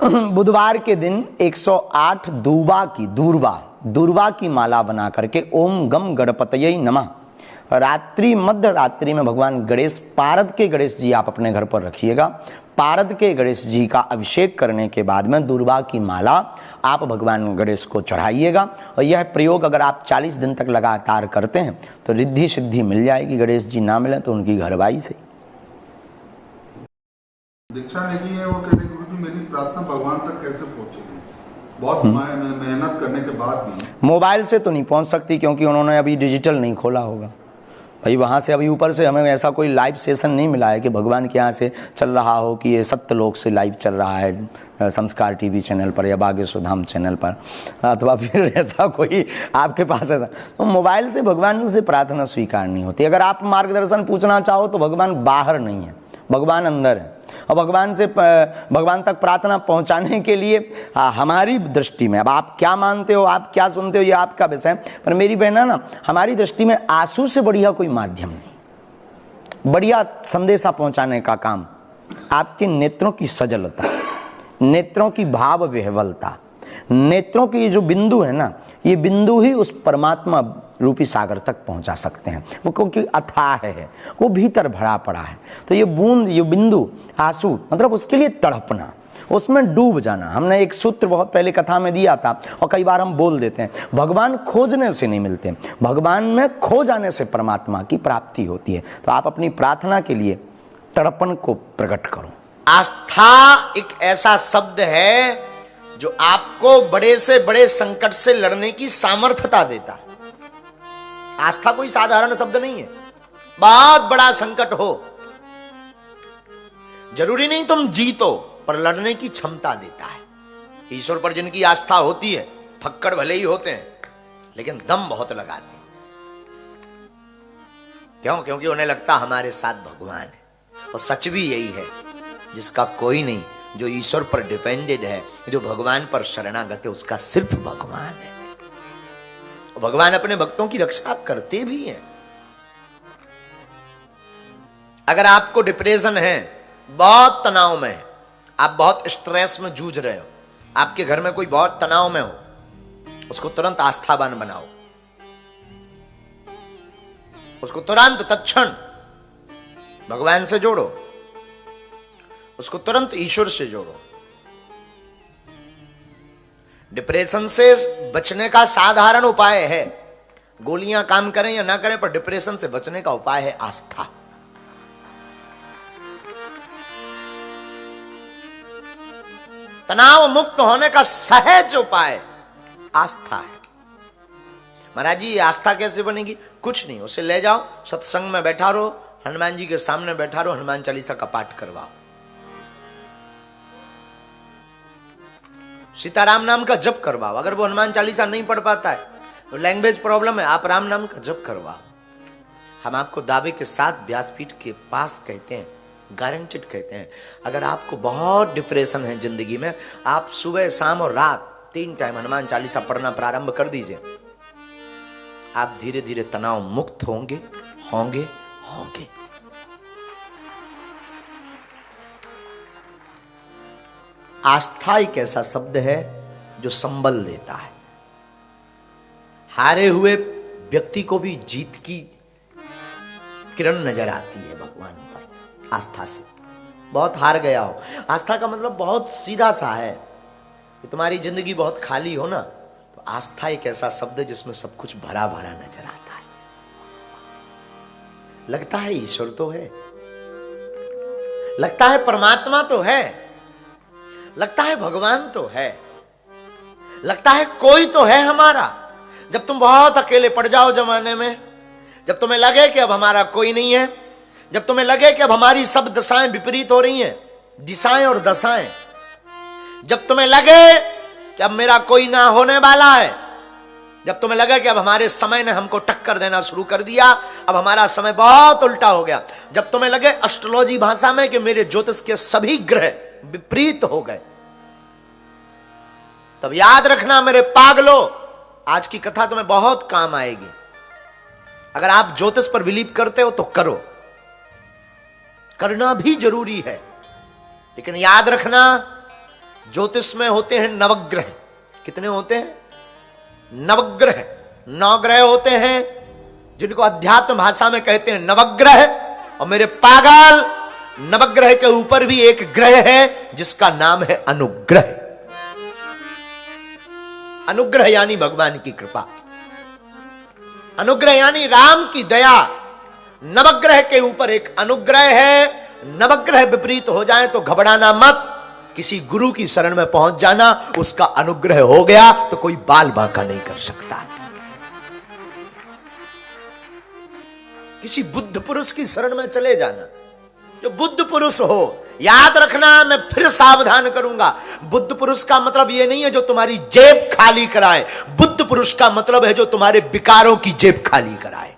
बुधवार के दिन 108 दूर्वा की माला बना करके ओम गम गणपतये नमः रात्रि मध्य रात्रि में भगवान गणेश, पारद के गणेश जी आप अपने घर पर रखिएगा। पारद के गणेश जी का अभिषेक करने के बाद में दूर्वा की माला आप भगवान गणेश को चढ़ाइएगा। और यह प्रयोग अगर आप 40 दिन तक लगातार करते हैं तो रिद्धि सिद्धि मिल जाएगी। गणेश जी ना मिले तो उनकी घरवाई से। दीक्षा नहीं है, वो कहते गुरुजी मेरी प्रार्थना भगवान तक कैसे पहुंचेगी? बहुत मेहनत करने के बाद भी मोबाइल से तो नहीं पहुंच सकती, क्योंकि उन्होंने अभी डिजिटल नहीं खोला होगा भाई। वहाँ से अभी ऊपर से हमें ऐसा कोई लाइव सेशन नहीं मिला है कि भगवान के यहाँ से चल रहा हो कि ये सत्यलोक से लाइव चल रहा है संस्कार टीवी चैनल पर या बागेश्वर धाम चैनल पर, अथवा फिर ऐसा कोई आपके पास ऐसा। तो मोबाइल से भगवान से प्रार्थना स्वीकार नहीं होती। अगर आप मार्गदर्शन पूछना चाहो तो भगवान बाहर नहीं है, भगवान अंदर है। और भगवान तक प्रार्थना पहुंचाने के लिए हमारी दृष्टि में, अब आप क्या मानते हो, आप क्या सुनते हो, ये आपका विषय, पर मेरी बहना ना, हमारी दृष्टि में आंसू से बढ़िया कोई माध्यम नहीं। बढ़िया संदेशा पहुंचाने का काम आपके नेत्रों की सजलता, नेत्रों की भाव विह्वलता, नेत्रों की जो बिंदु है ना, ये बिंदु ही उस परमात्मा रूपी सागर तक पहुंचा सकते हैं। वो क्योंकि अथाह है, वो भीतर भरा पड़ा है। तो ये बूंद, ये बिंदु, आंसू, मतलब उसके लिए तड़पना, उसमें डूब जाना। हमने एक सूत्र बहुत पहले कथा में दिया था और कई बार हम बोल देते हैं, भगवान खोजने से नहीं मिलते, भगवान में खो जाने से परमात्मा की प्राप्ति होती है। तो आप अपनी प्रार्थना के लिए तड़पन को प्रकट करो। आस्था एक ऐसा शब्द है जो आपको बड़े से बड़े संकट से लड़ने की सामर्थ्यता देता है। आस्था कोई साधारण शब्द नहीं है। बहुत बड़ा संकट हो, जरूरी नहीं तुम जीतो, पर लड़ने की क्षमता देता है। ईश्वर पर जिनकी आस्था होती है, फक्कड़ भले ही होते हैं लेकिन दम बहुत लगाते हैं। क्यों? क्योंकि उन्हें लगता हमारे साथ भगवान है। और सच भी यही है, जिसका कोई नहीं, जो ईश्वर पर डिपेंडेड है, जो भगवान पर शरणागत है, उसका सिर्फ भगवान है। भगवान अपने भक्तों की रक्षा करते भी हैं। अगर आपको डिप्रेशन है, बहुत तनाव में है, आप बहुत स्ट्रेस में जूझ रहे हो, आपके घर में कोई बहुत तनाव में हो, उसको तुरंत आस्थावान बनाओ, उसको तुरंत तत्क्षण भगवान से जोड़ो, उसको तुरंत ईश्वर से जोड़ो। डिप्रेशन से बचने का साधारण उपाय है, गोलियां काम करें या ना करें, पर डिप्रेशन से बचने का उपाय है आस्था। तनाव मुक्त होने का सहज उपाय आस्था है। महाराज जी आस्था कैसे बनेगी? कुछ नहीं, उसे ले जाओ, सत्संग में बैठा रहो, हनुमान जी के सामने बैठा रहो, हनुमान चालीसा का पाठ करवाओ, सीताराम नाम का जप करवाओ। अगर वो हनुमान चालीसा नहीं पढ़ पाता है, तो लैंग्वेज प्रॉब्लम है, आप राम नाम का जप करवाओ। हम आपको दावे के साथ व्यासपीठ के पास कहते हैं, गारंटेड कहते हैं, अगर आपको बहुत डिप्रेशन है जिंदगी में, आप सुबह शाम और रात 3 टाइम हनुमान चालीसा पढ़ना प्रारंभ कर दीजिए, आप धीरे धीरे तनाव मुक्त होंगे होंगे होंगे। आस्था एक ऐसा शब्द है जो संबल देता है। हारे हुए व्यक्ति को भी जीत की किरण नजर आती है भगवान पर आस्था से। बहुत हार गया हो, आस्था का मतलब बहुत सीधा सा है कि तुम्हारी जिंदगी बहुत खाली हो ना, तो आस्था एक ऐसा शब्द है जिसमें सब कुछ भरा भरा नजर आता है। लगता है ईश्वर तो है, लगता है परमात्मा तो है, लगता है भगवान तो है, लगता है कोई तो है हमारा। जब तुम बहुत अकेले पड़ जाओ जमाने में, जब तुम्हें लगे कि अब हमारा कोई नहीं है, जब तुम्हें लगे कि अब हमारी सब दशाएं विपरीत हो रही हैं, दिशाएं और दशाएं, जब तुम्हें लगे कि अब मेरा कोई ना होने वाला है, जब तुम्हें लगे कि अब हमारे समय ने हमको टक्कर देना शुरू कर दिया, अब हमारा समय बहुत उल्टा हो गया, जब तुम्हें लगे एस्ट्रोलॉजी भाषा में कि मेरे ज्योतिष के सभी ग्रह विपरीत हो गए, तब याद रखना मेरे पागलो, आज की कथा तुम्हें बहुत काम आएगी। अगर आप ज्योतिष पर बिलीव करते हो तो करो, करना भी जरूरी है, लेकिन याद रखना ज्योतिष में होते हैं नवग्रह। कितने होते हैं? नवग्रह। 9 ग्रह होते हैं जिनको अध्यात्म भाषा में कहते हैं नवग्रह। और मेरे पागल, नवग्रह के ऊपर भी एक ग्रह है जिसका नाम है अनुग्रह। अनुग्रह यानी भगवान की कृपा, अनुग्रह यानी राम की दया। नवग्रह के ऊपर एक अनुग्रह है। नवग्रह विपरीत हो जाए तो घबराना मत, किसी गुरु की शरण में पहुंच जाना, उसका अनुग्रह हो गया तो कोई बाल बांका नहीं कर सकता। किसी बुद्ध पुरुष की शरण में चले जाना, जो बुद्ध पुरुष हो। याद रखना, मैं फिर सावधान करूंगा, बुद्ध पुरुष का मतलब यह नहीं है जो तुम्हारी जेब खाली कराए। बुद्ध पुरुष का मतलब है जो तुम्हारे विकारों की जेब खाली कराए।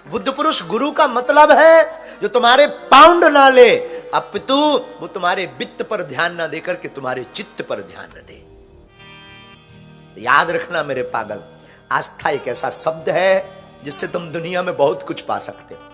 बुद्ध पुरुष गुरु का मतलब है जो तुम्हारे पाउंड ना ले, अपितु वो तुम्हारे वित्त पर ध्यान ना देकर के तुम्हारे चित्त पर ध्यान न दे। याद रखना मेरे पागल, आस्था एक ऐसा शब्द है जिससे तुम दुनिया में बहुत कुछ पा सकते हो।